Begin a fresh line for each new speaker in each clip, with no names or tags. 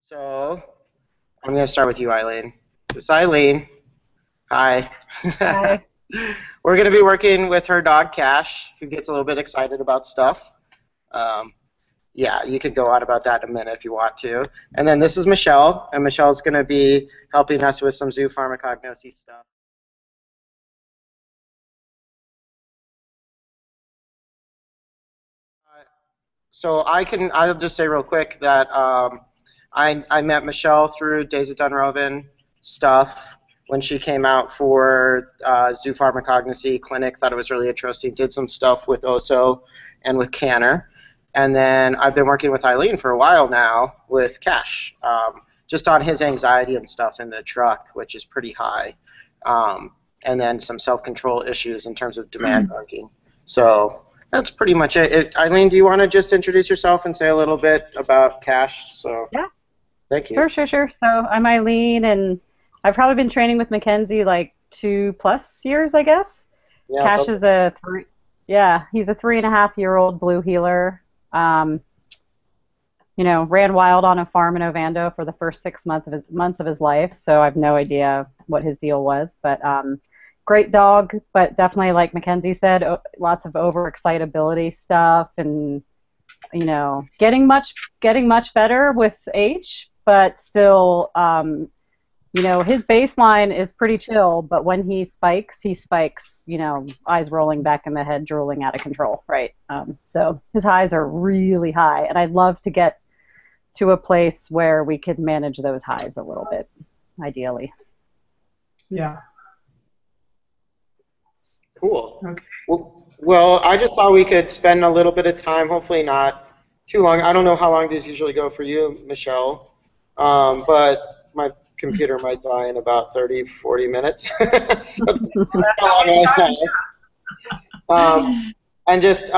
So I'm going to start with you, Eileen. This is Eileen. Hi.
Hi.
We're going to be working with her dog, Cash, who gets a little bit excited about stuff. Um, yeah, you could go on about that in a minute if you want to. And then this is Michelle, and Michelle's going to be helping us with some Zoopharmacognosy stuff. So I'll just say real quick that I met Michelle through Days of Dunrovin stuff when she came out for Zoopharmacognosy clinic. Thought it was really interesting. Did some stuff with Oso and with Canner. And then I've been working with Eileen for a while now with Cash, just on his anxiety and stuff in the truck, which is pretty high. And then some self-control issues in terms of demand barking. So that's pretty much it. Eileen, do you want to just introduce yourself and say a little bit about Cash? So
Yeah.
Thank you.
Sure. So I'm Eileen, and I've probably been training with Mackenzie like 2+ years, I guess.
Yeah,
Cash is he's a 3.5-year-old blue heeler. Ran wild on a farm in Ovando for the first 6 months of his life, so I have no idea what his deal was. But great dog, but definitely, like Mackenzie said, lots of overexcitability stuff, and getting much better with age, but still, his baseline is pretty chill. But when he spikes, eyes rolling back in the head, drooling out of control, right? So his highs are really high, and I'd love to get to a place where we could manage those highs a little bit, ideally.
Yeah.
Cool.
Okay.
Well, I just thought we could spend a little bit of time, hopefully not too long. I don't know how long these usually go for you, Michelle, but my computer might die in about 30, 40 minutes. So that's how long I have. And just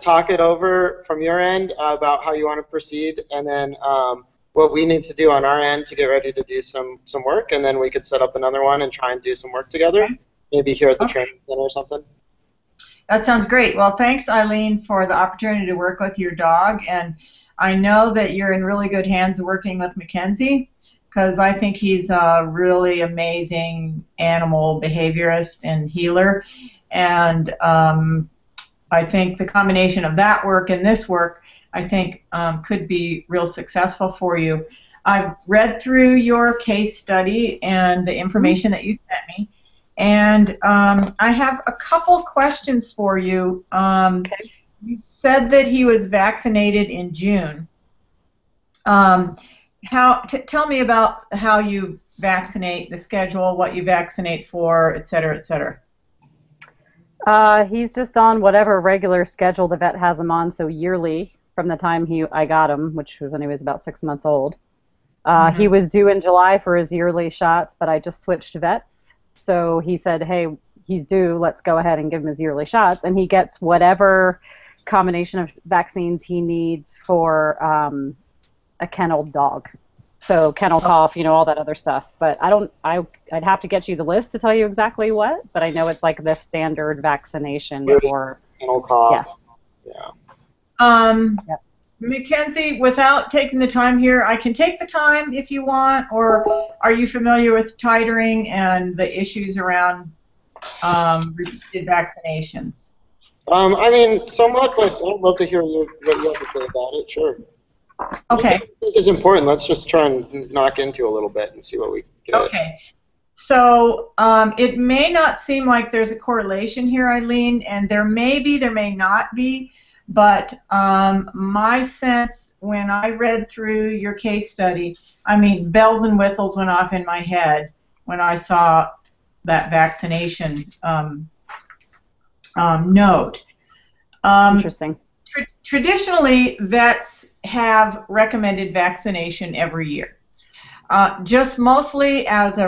talk it over from your end about how you want to proceed, and then what we need to do on our end to get ready to do some work, and then we could set up another one and try and do some work together, maybe here at the training center or something.
That sounds great. Well, thanks, Eileen, for the opportunity to work with your dog. And I know that you're in really good hands working with Mackenzie, because I think he's a really amazing animal behaviorist and healer. And I think the combination of that work and this work, I think, could be real successful for you. I've read through your case study and the information that you sent me. And I have a couple questions for you.
Okay.
You said that he was vaccinated in June. Tell me about how you vaccinate, the schedule, what you vaccinate for, et cetera, et cetera.
He's just on whatever regular schedule the vet has him on, so yearly from the time I got him, which was when he was about 6 months old. He was due in July for his yearly shots, but I just switched vets. So he said, hey, he's due, let's go ahead and give him his yearly shots. And he gets whatever combination of vaccines he needs for a kenneled dog. So kennel cough, all that other stuff. But I'd have to get you the list to tell you exactly what, but I know it's like the standard vaccination for
kennel cough.
Yeah. Mackenzie, without taking the time here, I can take the time if you want, or are you familiar with titering and the issues around repeated vaccinations?
I mean, somewhat, but I'd love to hear what you have to say about it. Sure.
Okay.
It's important. Let's just try and knock into a little bit and see what we get.
Okay. So it may not seem like there's a correlation here, Eileen, and there may be, there may not be. But my sense when I read through your case study, I mean, bells and whistles went off in my head when I saw that vaccination note.
Interesting.
Traditionally, vets have recommended vaccination every year. Just mostly as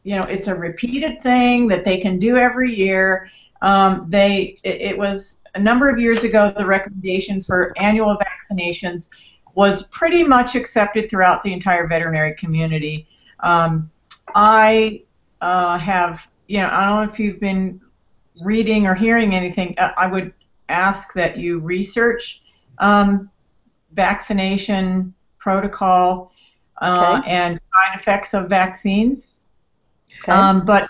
it's a repeated thing that they can do every year. It was a number of years ago, the recommendation for annual vaccinations was pretty much accepted throughout the entire veterinary community. I have, I don't know if you've been reading or hearing anything. I would ask that you research vaccination protocol. and side effects of vaccines.
Okay.
But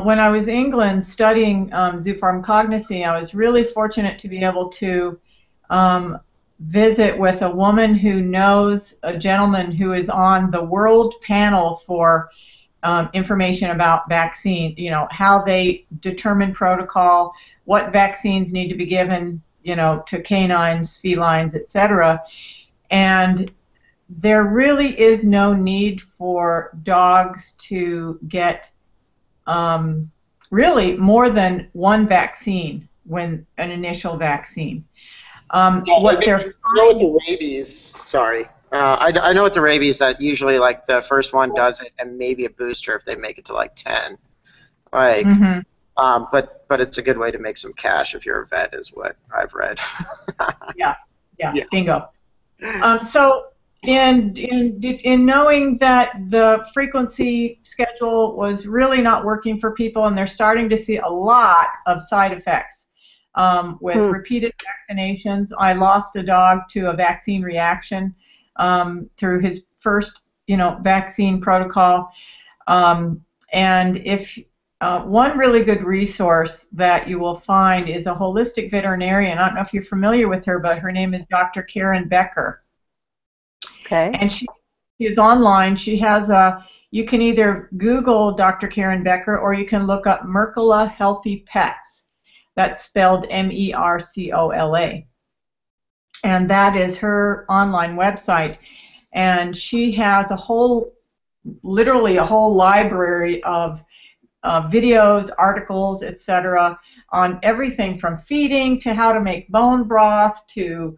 when I was in England studying Zoopharmacognosy, I was really fortunate to be able to visit with a woman who knows a gentleman who is on the world panel for information about vaccine, how they determine protocol, what vaccines need to be given, to canines, felines, etc. And there really is no need for dogs to get really more than one vaccine when an initial vaccine. What they're
I know with the rabies. Sorry, I know with the rabies that usually like the first one does it, and maybe a booster if they make it to like 10. Like, but it's a good way to make some cash if you're a vet, is what I've read.
Yeah, bingo. So in knowing that the frequency schedule was really not working for people, and they're starting to see a lot of side effects with repeated vaccinations. I lost a dog to a vaccine reaction through his first, vaccine protocol. And if one really good resource that you will find is a holistic veterinarian. I don't know if you're familiar with her, but her name is Dr. Karen Becker.
Okay.
And she is online. She has you can either Google Dr. Karen Becker or you can look up Mercola Healthy Pets. That's spelled Mercola. And that is her online website. And she has literally a whole library of videos, articles, etc., on everything from feeding to how to make bone broth to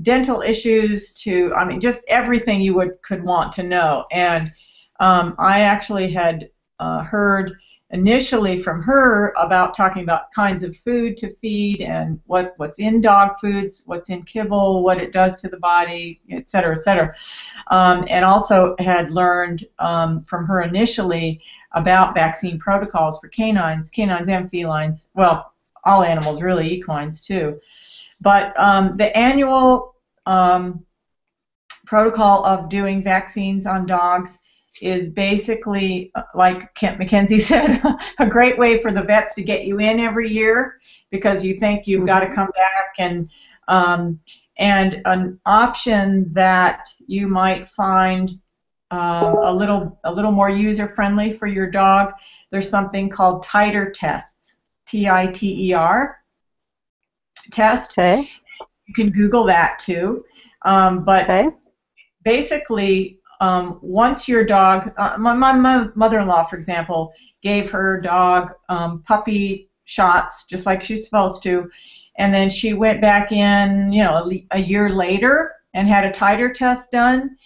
dental issues to, just everything you could want to know. And I actually had heard initially from her about talking about kinds of food to feed and what's in dog foods, what's in kibble, what it does to the body, et cetera, et cetera. And also had learned from her initially about vaccine protocols for canines and felines, well, all animals, really, equines too. But the annual protocol of doing vaccines on dogs is basically, like Kent McKenzie said, a great way for the vets to get you in every year because you think you've got to come back, and an option that you might find a little more user friendly for your dog. There's something called titer tests, TITER test.
Okay.
You can Google that too. Basically, once your dog, my mother-in-law, for example, gave her dog puppy shots just like she's supposed to, and then she went back in, a year later and had a titer test done.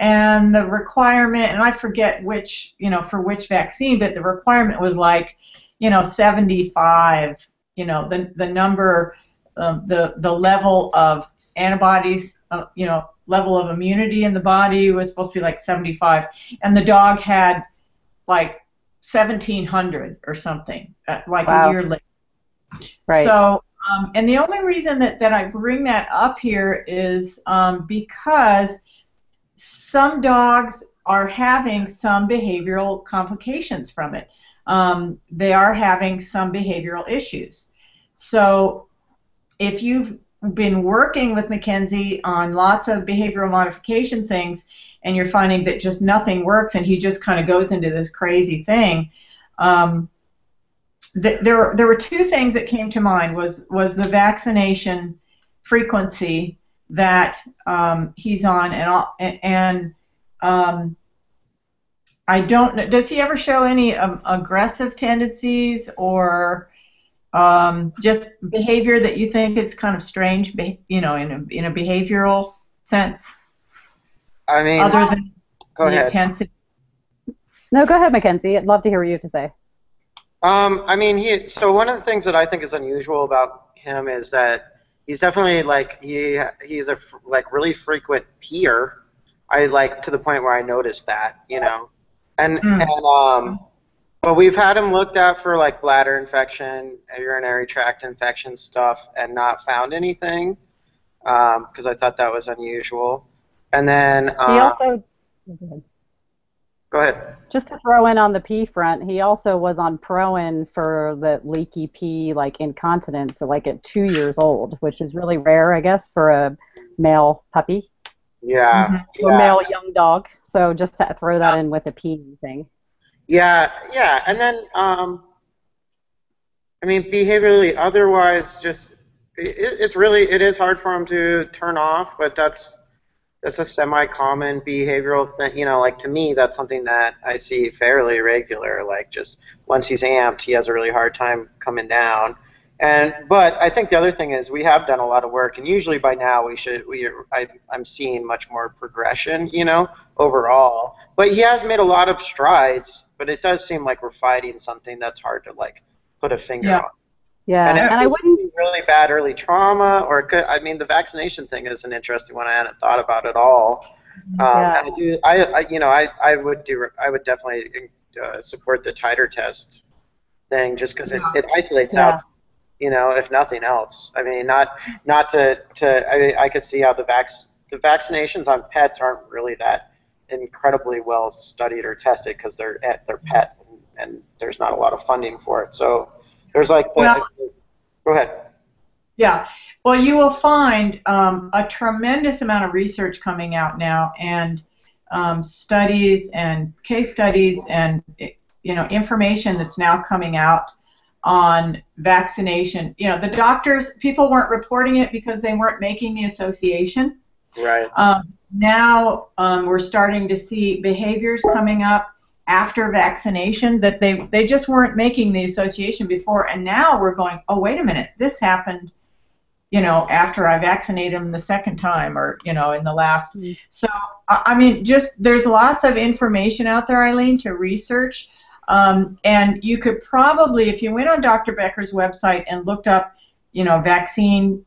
And the requirement, and I forget which, for which vaccine, but the requirement was like, 75. The number, the level of antibodies, level of immunity in the body was supposed to be like 75, and the dog had like 1,700 or something, like a year later.
Right.
So, and the only reason that I bring that up here is because some dogs are having some behavioral complications from it. They are having some behavioral issues. So if you've been working with Mackenzie on lots of behavioral modification things and you're finding that just nothing works and he just kind of goes into this crazy thing, there were two things that came to mind. Was the vaccination frequency that he's on, and I don't know, does he ever show any aggressive tendencies or just behavior that you think is kind of strange, in a behavioral sense?
I mean,
other than
go ahead.
Intensity?
No, go ahead, Mackenzie. I'd love to hear what you have to say.
I mean, so one of the things that I think is unusual about him is that he's definitely he's a really frequent peer. I to the point where I noticed that, but we've had him looked at for bladder infection, urinary tract infection stuff, and not found anything because I thought that was unusual. And then
He also,
go ahead.
just to throw in on the pee front, he also was on Proin for the leaky pee, like incontinence, so like at 2 years old, which is really rare, I guess, for a male puppy
Yeah,
or
yeah,
male young dog. So just to throw that in with the pee thing.
yeah, yeah. And then I mean, behaviorally, otherwise, just it's really it is hard for him to turn off, but that's a semi-common behavioral thing. You know, like to me, that's something that I see fairly regular. Like just once he's amped, he has a really hard time coming down. And but I think the other thing is we have done a lot of work, and usually by now I'm seeing much more progression, you know, overall. But he has made a lot of strides. But it does seem like we're fighting something that's hard to like put a finger
Yeah.
on.
Yeah,
And it
and I
could
wouldn't.
be really bad early trauma, or it could, I mean, the vaccination thing is an interesting one I hadn't thought about at all.
Yeah,
And I would definitely support the titer test thing just because it isolates
yeah,
out, you know, if nothing else. I mean, not to I could see how the vaccinations on pets aren't really that incredibly well studied or tested because they're pets and there's not a lot of funding for it. So there's like
Well,
go ahead.
yeah. Well, you will find a tremendous amount of research coming out now, and studies and case studies and information that's now coming out on vaccination. You know, the doctors, people weren't reporting it because they weren't making the association.
Right.
Now we're starting to see behaviors coming up after vaccination that they just weren't making the association before, and now we're going, oh, wait a minute, this happened, after I vaccinated them the second time, or in the last. So I mean, just there's lots of information out there, Eileen, to research, and you could probably, if you went on Dr. Becker's website and looked up vaccine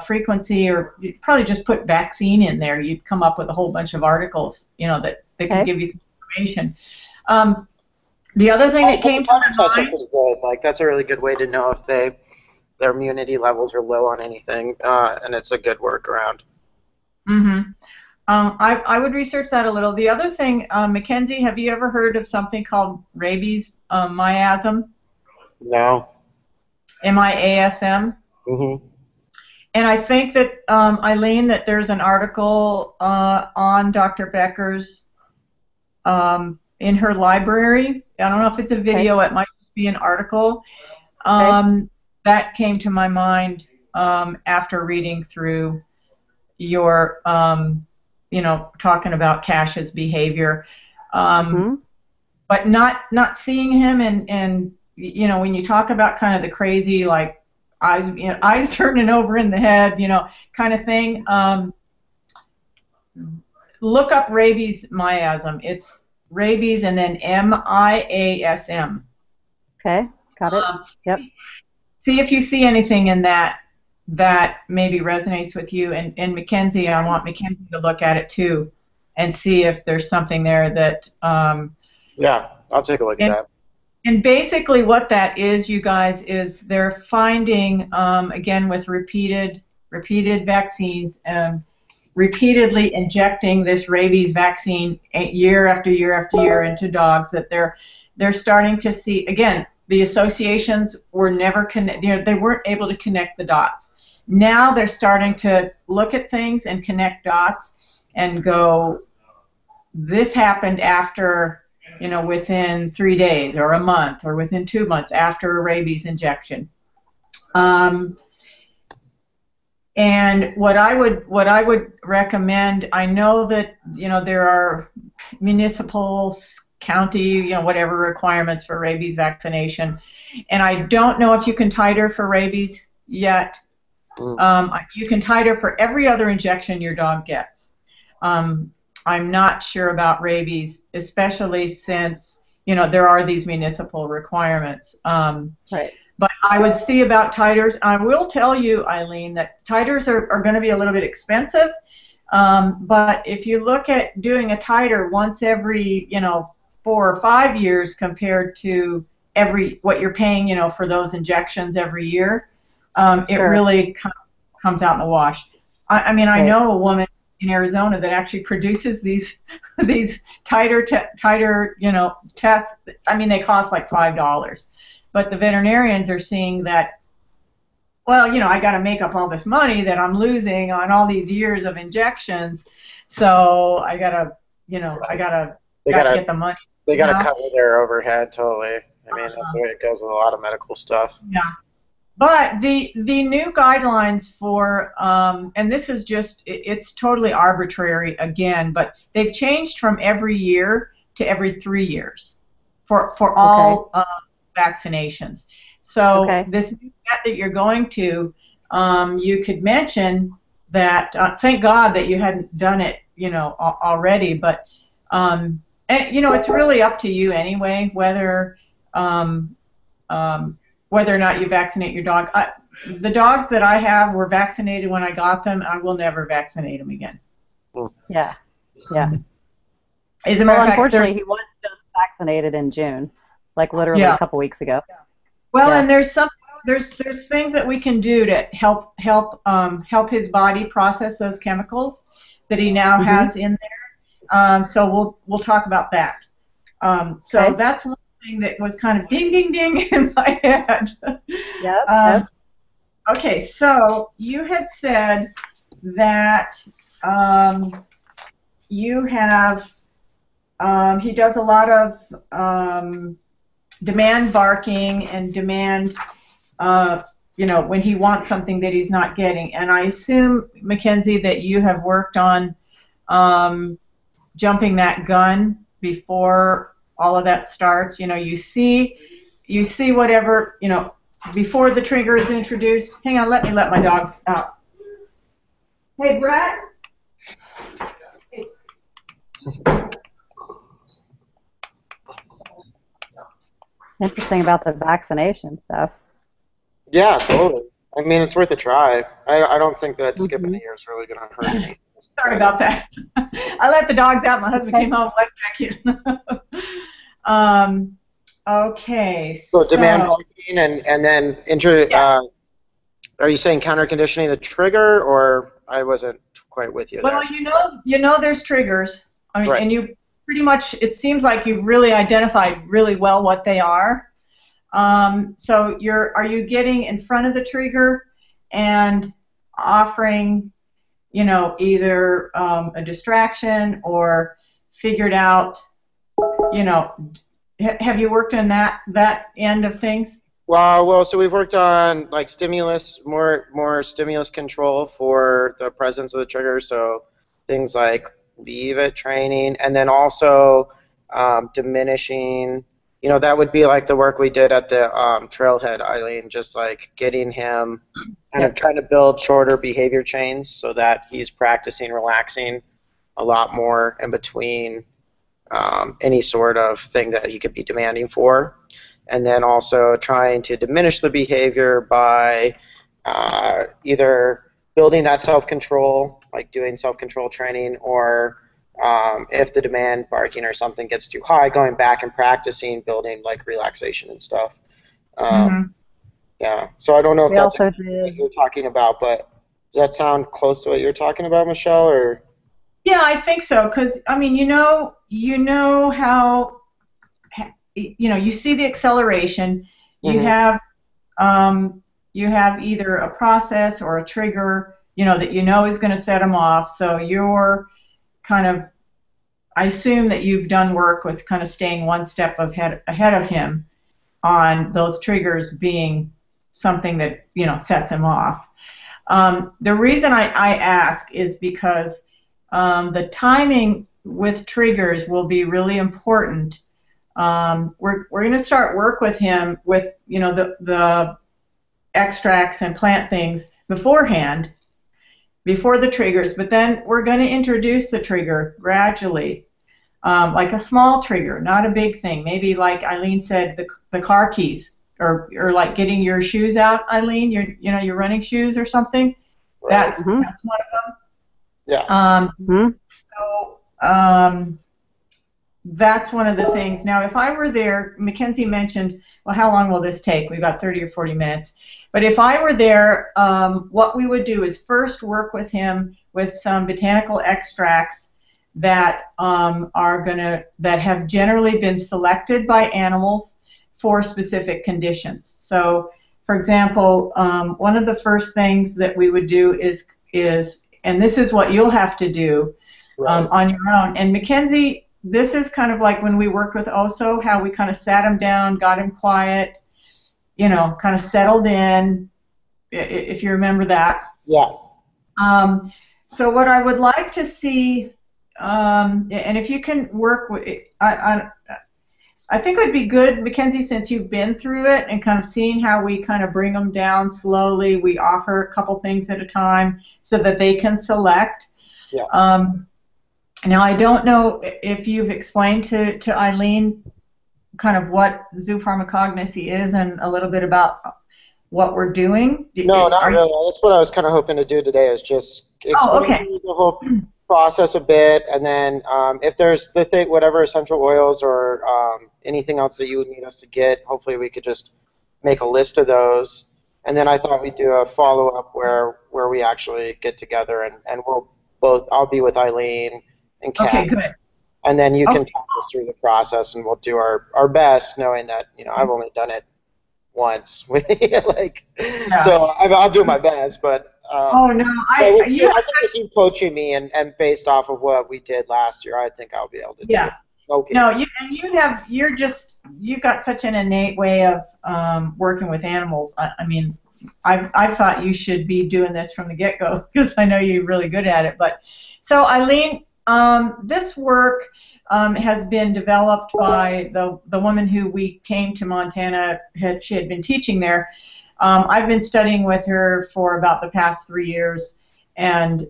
frequency, or you'd probably just put vaccine in there, you'd come up with a whole bunch of articles, that can give you some information. The other thing that came to my mind,
is good. Like that's a really good way to know if their immunity levels are low on anything, and it's a good workaround.
I would research that a little. The other thing, Mackenzie, have you ever heard of something called rabies miasm?
No.
MIASM? And I think that, Eileen, that there's an article on Dr. Becker's in her library. I don't know if it's a video. It might just be an article. That came to my mind after reading through your, talking about Cash's behavior. But not seeing him, and when you talk about kind of the crazy, like, eyes turning over in the head, kind of thing. Look up rabies miasm. It's rabies and then MIASM.
Okay, got it. Yep.
See if you see anything in that maybe resonates with you. And Mackenzie, I want Mackenzie to look at it too, and see if there's something there that.
Yeah, I'll take a look at that.
And basically what that is, you guys, is they're finding, again, with repeated vaccines, repeatedly injecting this rabies vaccine year after year after year into dogs, that they're starting to see, again, the associations were never they weren't able to connect the dots. Now they're starting to look at things and connect dots and go, this happened after, within 3 days or a month or within 2 months after a rabies injection. And what I would recommend, I know that there are municipal, county, whatever requirements for rabies vaccination, and I don't know if you can titer for rabies yet. You can titer for every other injection your dog gets. I'm not sure about rabies, especially since there are these municipal requirements.
Right.
But I would see about titers. I will tell you, Eileen, that titers are going to be a little bit expensive. But if you look at doing a titer once every 4 or 5 years compared to what you're paying for those injections every year, it really comes out in the wash. I mean, I know a woman in Arizona that actually produces these tighter tests. I mean, they cost like $5, but the veterinarians are seeing that, well, I got to make up all this money that I'm losing on all these years of injections, so I gotta get the money.
They gotta cover their overhead totally. I mean, that's the way it goes with a lot of medical stuff.
Yeah. But the new guidelines for, and this is just, it's totally arbitrary again, but they've changed from every year to every 3 years for all vaccinations. So this new vet that you're going to, you could mention that, thank God that you hadn't done it, already, but, and, it's really up to you anyway, whether or not you vaccinate your dog. The dogs that I have were vaccinated when I got them. I will never vaccinate them again.
Yeah, yeah.
As a matter of fact,
unfortunately, he was just vaccinated in June, like literally a couple weeks ago.
Well, and there's things that we can do to help his body process those chemicals that he now has in there. So we'll talk about that. So that's one thing that was kind of ding, ding, ding in my head.
Yep.
Okay, so you had said that you have, he does a lot of demand barking and demand, when he wants something that he's not getting. And I assume, Mackenzie, that you have worked on jumping that gun before all of that starts. You see whatever, before the trigger is introduced. Hang on, let me let my dogs out. Hey, Brett.
Interesting about the vaccination stuff.
Yeah, totally. I mean, it's worth a try. I don't think that skipping a year is really going to hurt anything.
Sorry about that. I let the dogs out. My husband came home and let back in. Okay.
So demand blocking and then are you saying counter conditioning the trigger, or I wasn't quite with you there?
Well, there's triggers. I mean,
right.
And you pretty much, it seems like you've really identified really well what they are. So are you getting in front of the trigger and offering, either a distraction or figured out, have you worked on that end of things?
Well, so we've worked on like stimulus, more stimulus control for the presence of the trigger. So things like leave it training, and then also diminishing. That would be like the work we did at the trailhead, Eileen, just like getting him kind of build shorter behavior chains so that he's practicing relaxing a lot more in between any sort of thing that he could be demanding for. And then also trying to diminish the behavior by either building that self-control, like doing self-control training, or if the demand barking or something gets too high, going back and practicing building like relaxation and stuff. Yeah, so I don't know if that's what you're talking about, but does that sound close to what you're talking about, Michelle? Or
yeah, I think so, because I mean, you know how you see the acceleration. You have either a process or a trigger, that is going to set them off. So you're kind of, I assume that you've done work with kind of staying one step ahead of him on those triggers being something that sets him off. The reason I ask is because the timing with triggers will be really important. We're going to start work with him with the extracts and plant things beforehand, before the triggers, but then we're going to introduce the trigger gradually, like a small trigger, not a big thing. Maybe like Eileen said, the car keys, or like getting your shoes out, Eileen, your running shoes or something.
Right.
That's one of them.
Yeah.
So that's one of the things. Now, if I were there, Mackenzie mentioned, well, how long will this take? We've got 30 or 40 minutes. But if I were there, what we would do is first work with him with some botanical extracts that that have generally been selected by animals for specific conditions. So, for example, one of the first things that we would do is, and this is what you'll have to do on your own. And Mackenzie, this is kind of like when we worked with Oso, how we kind of sat him down, got him quiet, you know, kind of settled in, if you remember that.
Yeah.
So what I would like to see, and if you can work with, I think it would be good, Mackenzie, since you've been through it and kind of seeing how we kind of bring them down slowly. We offer a couple things at a time so that they can select.
Yeah.
Now, I don't know if you've explained to Eileen kind of what zoopharmacognosy is and a little bit about what we're doing.
No, not really. That's what I was kind of hoping to do today, is just explain the whole process a bit, and then if there's whatever essential oils or anything else that you would need us to get, hopefully we could just make a list of those. And then I thought we'd do a follow-up where we actually get together, and I'll be with Eileen and Kat.
Okay, good.
And then you can talk us through the process, and we'll do our best, knowing that, you know, I've only done it once. So I'll do my best, but
oh no,
I think with you coaching me and based off of what we did last year, I think I'll be able to do it. Okay.
No, you've got such an innate way of working with animals. I mean, I thought you should be doing this from the get-go because I know you're really good at it. But so Eileen, this work has been developed by the woman who we came to Montana. She had been teaching there. I've been studying with her for about the past 3 years, and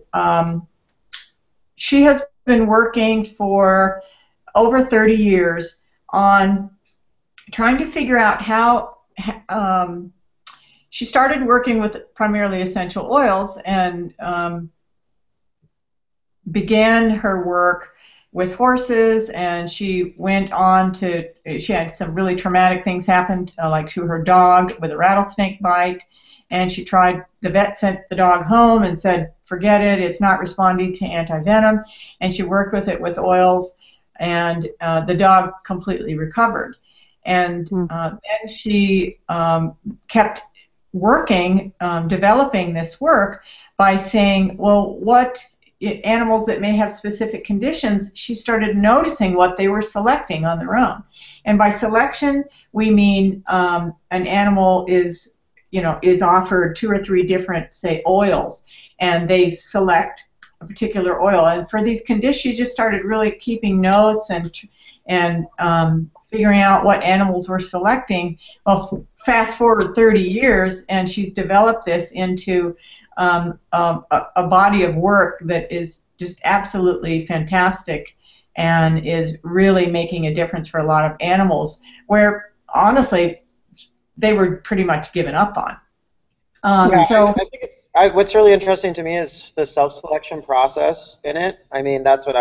she has been working for over 30 years on trying to figure out how she started working with primarily essential oils and began her work with horses, and she went on to, she had some really traumatic things happen, like to her dog with a rattlesnake bite, and the vet sent the dog home and said, forget it, it's not responding to anti-venom, and she worked with it with oils, and the dog completely recovered. And then she kept working, developing this work by saying, well, what animals that may have specific conditions, she started noticing what they were selecting on their own. And by selection, we mean an animal is offered 2 or 3 different, say, oils, and they select a particular oil. And for these conditions, she just started really keeping notes and figuring out what animals were selecting. Well, fast forward 30 years, and she's developed this into a body of work that is just absolutely fantastic and is really making a difference for a lot of animals where, honestly, they were pretty much given up on.
So I think what's really interesting to me is the self-selection process in it. I mean, that's one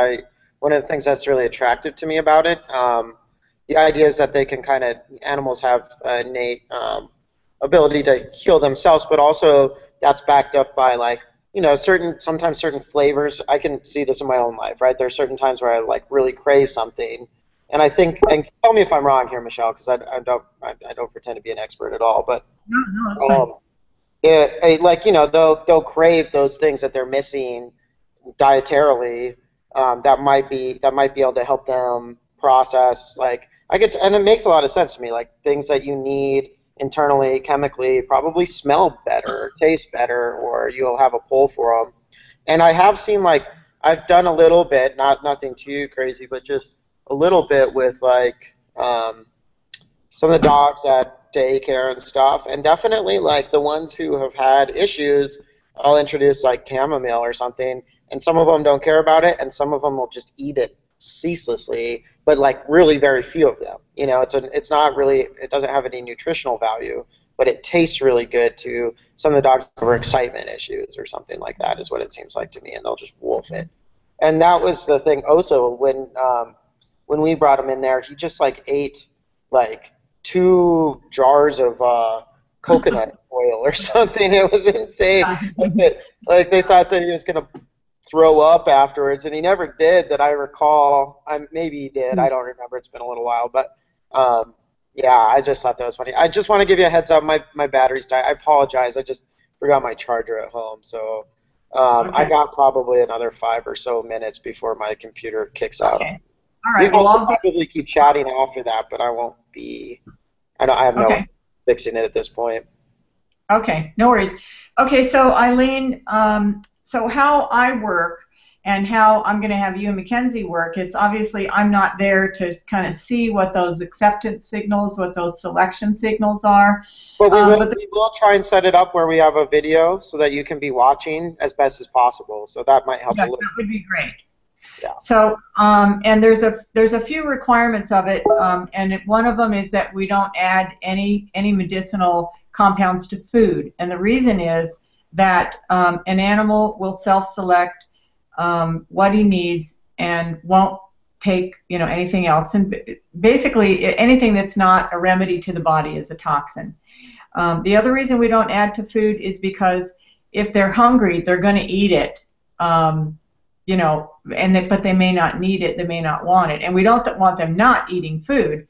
of the things that's really attractive to me about it. The idea is that they can animals have an innate ability to heal themselves, but also that's backed up by, like, you know, sometimes certain flavors. I can see this in my own life, right? There are certain times where I really crave something, and I think, and tell me if I'm wrong here, Michelle, because I don't pretend to be an expert at all, but
no, that's fine.
They'll crave those things that they're missing dietarily, that might be able to help them process, and it makes a lot of sense to me, like things that you need internally, chemically, probably smell better, taste better, or you'll have a pull for them. And I have seen, I've done a little bit, nothing too crazy, but just a little bit with some of the dogs at daycare and stuff, and definitely the ones who have had issues, I'll introduce chamomile or something, and some of them don't care about it, and some of them will just eat it ceaselessly, but really very few of them. You know, it's not really, it doesn't have any nutritional value, but it tastes really good to some of the dogs over excitement issues or something like that is what it seems like to me, and they'll just wolf it. And that was the thing also when we brought him in there, he just ate 2 jars of coconut oil or something. It was insane. They thought that he was gonna throw up afterwards, and he never did that I recall. Maybe he did.
Hmm.
I don't remember. It's been a little while, but yeah, I just thought that was funny. I just want to give you a heads up. My battery's died. I apologize. I just forgot my charger at home, so I
Okay.
got probably another 5 or so minutes before my computer kicks out.
Okay. All
We
right.
can
Well, I'll go.
probably keep chatting after that, but I won't be. I have no way
Okay.
of fixing it at this point.
Okay. No worries. Okay. So Eileen, so how I work and how I'm going to have you and Mackenzie work, it's obviously I'm not there to kind of see what those acceptance signals, what those selection signals are.
But
But
we will try and set it up where we have a video so that you can be watching as best as possible. So that might help a
yeah,
little.
that would be great.
Yeah.
So, and there's a few requirements of it, and one of them is that we don't add any medicinal compounds to food, and the reason is that an animal will self-select what he needs and won't take anything else, and basically anything that's not a remedy to the body is a toxin. The other reason we don't add to food is because if they're hungry, they're going to eat it. But they may not need it, they may not want it, and we don't want them not eating food.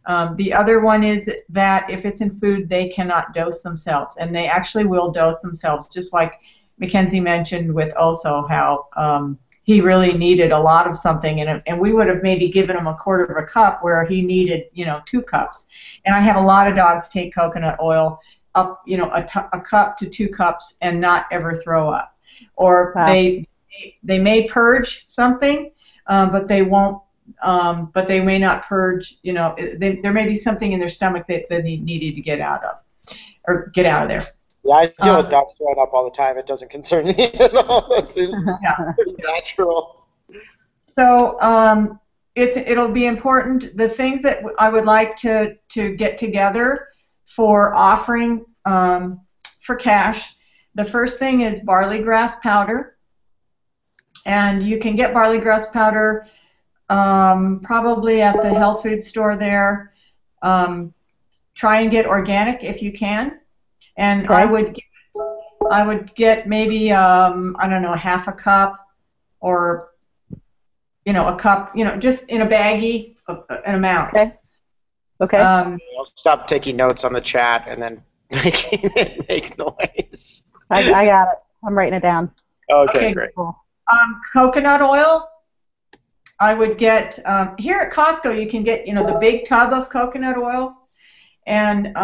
The other one is that if it's in food, they cannot dose themselves, and they actually will dose themselves, just like Mackenzie mentioned with Oso, how he really needed a lot of something, and we would have maybe given him a quarter of a cup where he needed 2 cups. And I have a lot of dogs take coconut oil up, a cup to 2 cups and not ever throw up, or
Wow.
they may purge something, but they won't. But they may not purge. There may be something in their stomach that they needed to get out of, or get out of there.
Yeah, I deal with dogs throwing up all the time. It doesn't concern me at all. That seems pretty natural.
So it'll be important. The things that I would like to get together for offering for cash. The first thing is barley grass powder. And you can get barley grass powder probably at the health food store there. Try and get organic if you can. And
Okay.
I would get maybe I don't know, half a cup, or a cup, just in a baggie, an amount.
Okay. Okay.
I'll stop taking notes on the chat and then making it make noise.
I got it. I'm writing it down.
Okay,
Okay.
great.
Cool.
Coconut oil. I would get here at Costco. You can get the big tub of coconut oil. And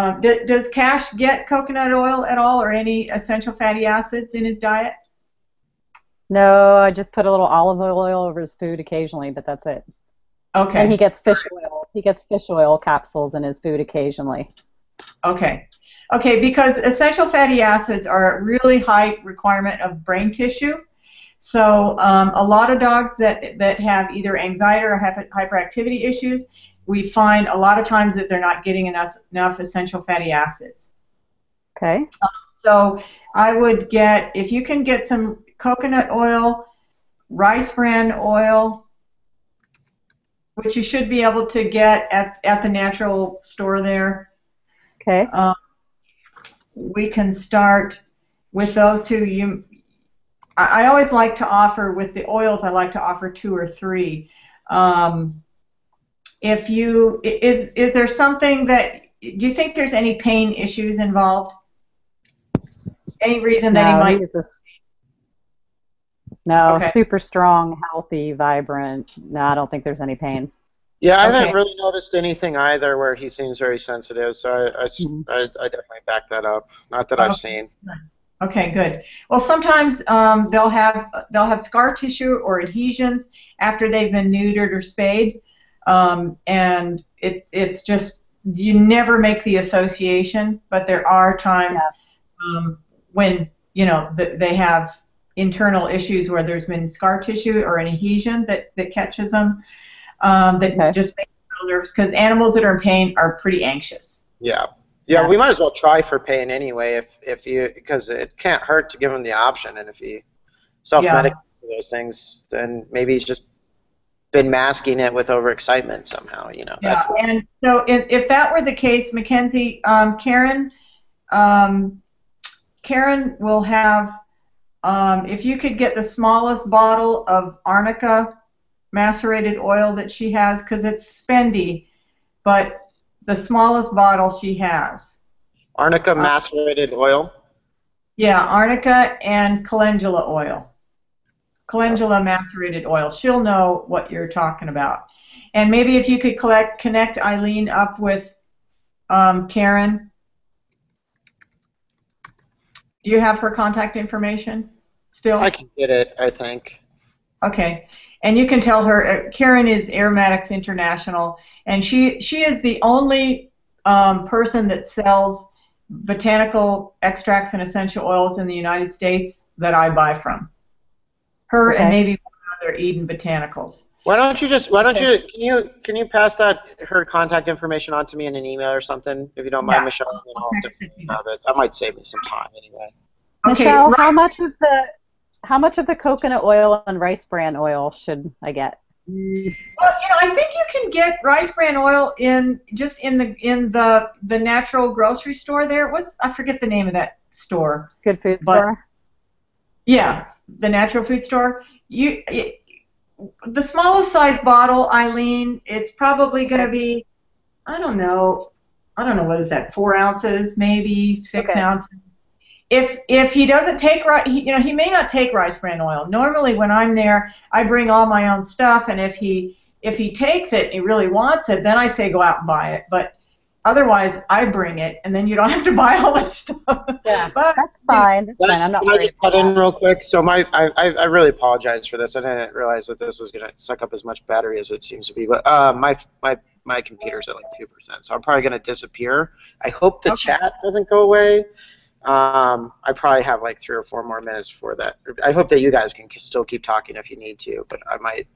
does Cash get coconut oil at all, or any essential fatty acids in his diet?
No, I just put a little olive oil over his food occasionally, but that's it.
Okay.
And he gets fish oil. He gets fish oil capsules in his food occasionally.
Okay. Okay, because essential fatty acids are a really high requirement of brain tissue. So a lot of dogs that have either anxiety or have hyperactivity issues, we find a lot of times that they're not getting enough essential fatty acids.
Okay.
So I would get, if you can get some coconut oil, rice bran oil, which you should be able to get at the natural store there.
Okay.
We can start with those two. I always like to offer, with the oils, I like to offer 2 or 3. Is there something that, do you think there's any pain issues involved? Any reason that he might?
No,
Okay.
super strong, healthy, vibrant. No, I don't think there's any pain.
Yeah, I
Okay.
haven't really noticed anything either where he seems very sensitive, so I definitely back that up. Not that I've seen.
Okay, good. Well, sometimes they'll have scar tissue or adhesions after they've been neutered or spayed, and it's just, you never make the association, but there are times when they have internal issues where there's been scar tissue or an adhesion that catches them, just makes them feel nervous, because animals that are in pain are pretty anxious.
Yeah. Yeah, we might as well try for pain anyway, because it can't hurt to give him the option, and if he self-medicates for those things, then maybe he's just been masking it with overexcitement somehow. That's
and so if that were the case, Mackenzie, Karen will have if you could get the smallest bottle of arnica macerated oil that she has, because it's spendy, but the smallest bottle she has.
Arnica macerated oil?
Yeah, arnica and calendula oil. Calendula macerated oil. She'll know what you're talking about. And maybe if you could connect Eileen up with Karen. Do you have her contact information still?
I can get it, I think.
Okay. And you can tell her, Karen is Aromatics International, and she is the only person that sells botanical extracts and essential oils in the United States that I buy from. Her and maybe one other Eden Botanicals.
Can you pass her contact information on to me in an email or something, if you don't mind, Michelle? And I'll definitely have it. That might save me some time anyway.
Okay.
Michelle, how much of the coconut oil and rice bran oil should I get?
Well, I think you can get rice bran oil in the natural grocery store there. I forget the name of that store.
Good food store.
Yeah, the natural food store. The smallest size bottle, Eileen, it's probably going to be, I don't know, what is that, 4 ounces, maybe 6 ounces. If he doesn't take, he may not take rice bran oil. Normally when I'm there, I bring all my own stuff, and if he takes it and he really wants it, then I say go out and buy it. But otherwise, I bring it, and then you don't have to buy all that stuff.
Yeah, but that's fine. I'm not
Can I just cut in real quick? So I really apologize for this. I didn't realize that this was going to suck up as much battery as it seems to be. But my computer's at like 2%, so I'm probably going to disappear. I hope the chat doesn't go away. I probably have like 3 or 4 more minutes before that. I hope that you guys can still keep talking if you need to, but I might.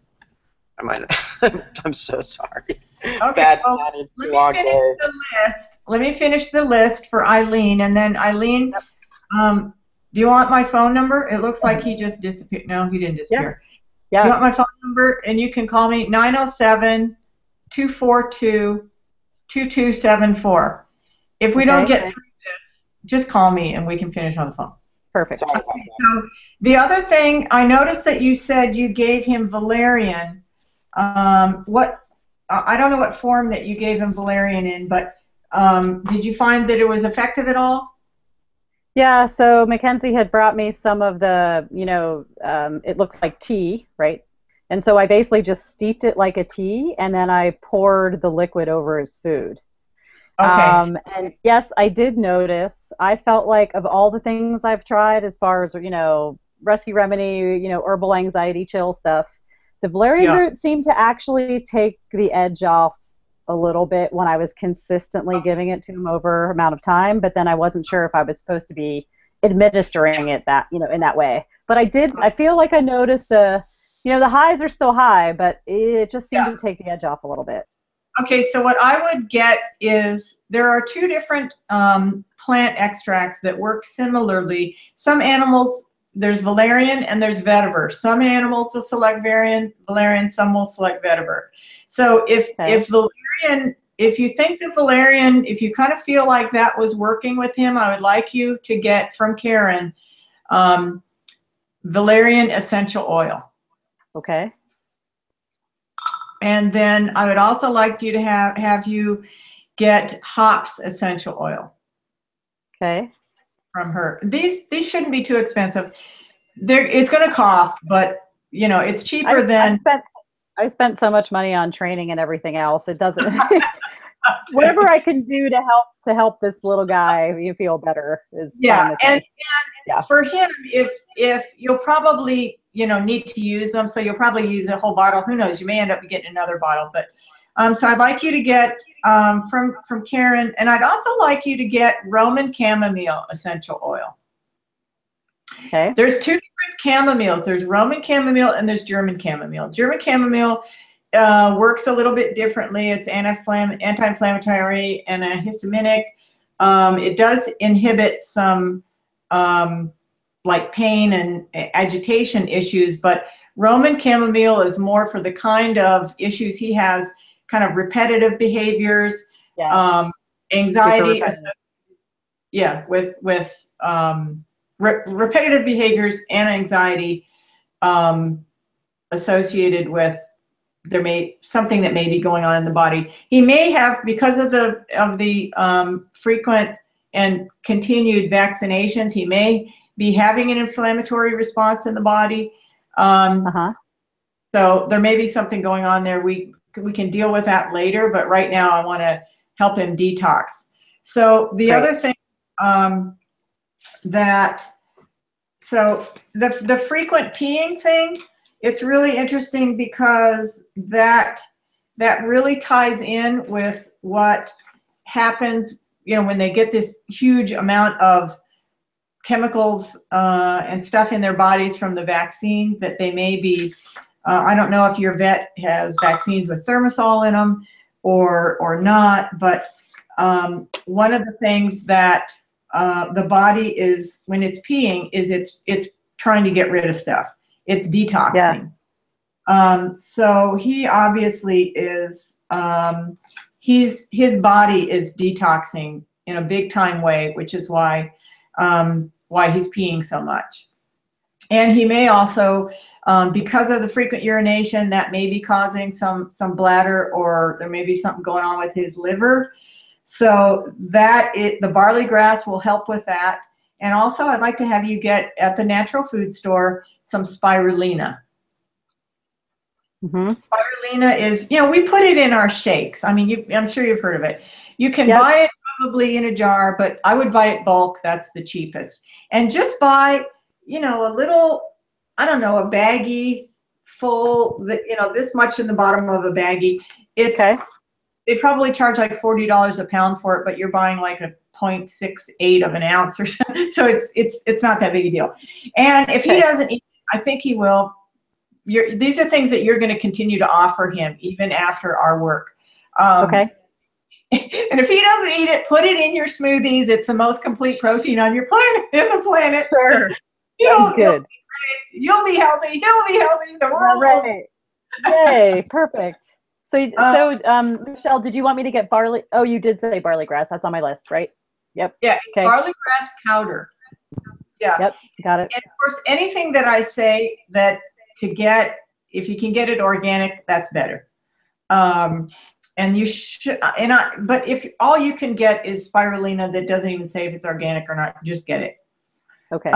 I'm so sorry.
Okay, let me finish the list for Eileen, and then Eileen, do you want my phone number? It looks like he just disappeared. No, he didn't disappear. Yeah. You want my phone number? And you can call me 907-242-2274. If we don't get through this, just call me and we can finish on the phone.
Perfect.
Okay, so the other thing, I noticed that you said you gave him valerian. I don't know what form that you gave him valerian in, but did you find that it was effective at all?
Yeah, so Mackenzie had brought me some of the, it looked like tea, right? And so I basically just steeped it like a tea, and then I poured the liquid over his food.
Okay.
And yes, I did notice, I felt like of all the things I've tried as far as, rescue remedy, herbal anxiety chill stuff, the valerian root seemed to actually take the edge off a little bit when I was consistently giving it to him over amount of time, but then I wasn't sure if I was supposed to be administering it in that way. But I feel like I noticed the highs are still high, but it just seemed to take the edge off a little bit.
Okay, so what I would get is there are 2 different plant extracts that work similarly. Some animals, there's valerian and there's vetiver. Some animals will select valerian, some will select vetiver. So if valerian, if you think the valerian, if you kind of feel like that was working with him, I would like you to get from Karen valerian essential oil.
Okay.
And then I would also like you to have you get hops essential oil.
Okay.
From her. These shouldn't be too expensive. It's going to cost, but it's cheaper than.
I spent so much money on training and everything else. It doesn't. Whatever I can do to help this little guy feel better is fine with me. And
for him, if you'll probably need to use them, so you'll probably use a whole bottle. Who knows? You may end up getting another bottle, but so I'd like you to get from Karen, and I'd also like you to get Roman chamomile essential oil.
Okay.
There's 2 different chamomiles. There's Roman chamomile and there's German chamomile. German chamomile works a little bit differently. It's anti-inflammatory and antihistaminic. It does inhibit some like pain and agitation issues, but Roman chamomile is more for the kind of issues he has, kind of repetitive behaviors, anxiety, with repetitive behaviors and anxiety associated with something that may be going on in the body. He may have, because of the frequent and continued vaccinations, he may be having an inflammatory response in the body. So there may be something going on there. We can deal with that later, but right now I want to help him detox. So the other thing so the frequent peeing thing, it's really interesting because that really ties in with what happens, when they get this huge amount of chemicals and stuff in their bodies from the vaccine that they may be, I don't know if your vet has vaccines with thimerosal in them or not, but one of the things that the body is, when it's peeing, is it's trying to get rid of stuff. It's detoxing. Yeah. So he obviously is, his body is detoxing in a big time way, which is why he's peeing so much. And he may also, because of the frequent urination, that may be causing some bladder, or there may be something going on with his liver. So the barley grass will help with that. And also, I'd like to have you get at the natural food store some spirulina. Spirulina is, we put it in our shakes. I mean, I'm sure you've heard of it. You can buy it probably in a jar, but I would buy it bulk. That's the cheapest. And just buy, a little, I don't know, a baggie full, this much in the bottom of a baggie. They probably charge like $40 a pound for it, but you're buying like a 0.68 of an ounce or something. So it's not that big a deal. And if he doesn't eat it, I think he will. These are things that you're going to continue to offer him even after our work. And if he doesn't eat it, put it in your smoothies. It's the most complete protein on your planet, in the planet.
Sure.
Good. You'll be healthy. He'll be healthy. The world will.
Yay, perfect. So, Michelle, did you want me to get barley? Oh, you did say barley grass. That's on my list, right? Yep.
Yeah, barley grass powder. Yeah.
Yep, got it.
And of course, anything that I say that to get, if you can get it organic, that's better. And you should, but if all you can get is spirulina that doesn't even say if it's organic or not, just get it.
Okay.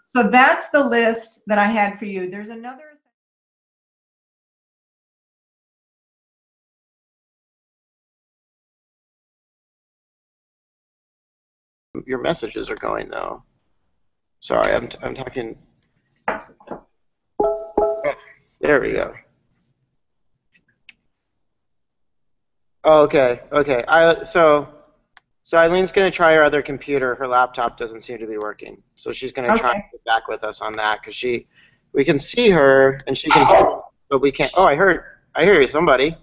So that's the list that I had for you. There's another.
Your messages are going though. Sorry, I'm talking. There we go. Oh, okay. So Eileen's going to try her other computer. Her laptop doesn't seem to be working, so she's going to try and get back with us on that because we can see her and she can hear, but we can't. Oh, I hear you. Somebody.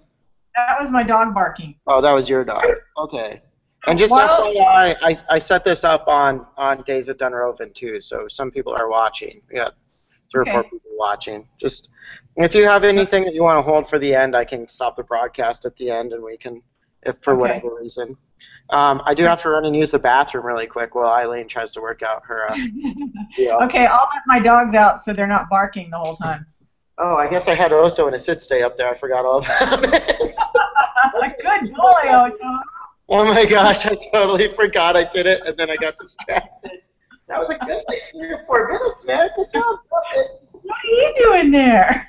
That was my dog barking.
Oh, that was your dog. Okay. And just FYI, I set this up on Days at Dunroven too, so some people are watching. We got 3 or 4 people watching. Just if you have anything that you want to hold for the end, I can stop the broadcast at the end, and we can, if for whatever reason. I do have to run and use the bathroom really quick while Eileen tries to work out her deal.
Okay, I'll let my dogs out so they're not barking the whole time.
Oh, I guess I had Oso in a sit-stay up there. I forgot all about it.
Good boy, Oso.
Oh my gosh, I totally forgot I did it, and then I got distracted. That was a good like 3 or 4 minutes, man. Good job.
What are you doing there?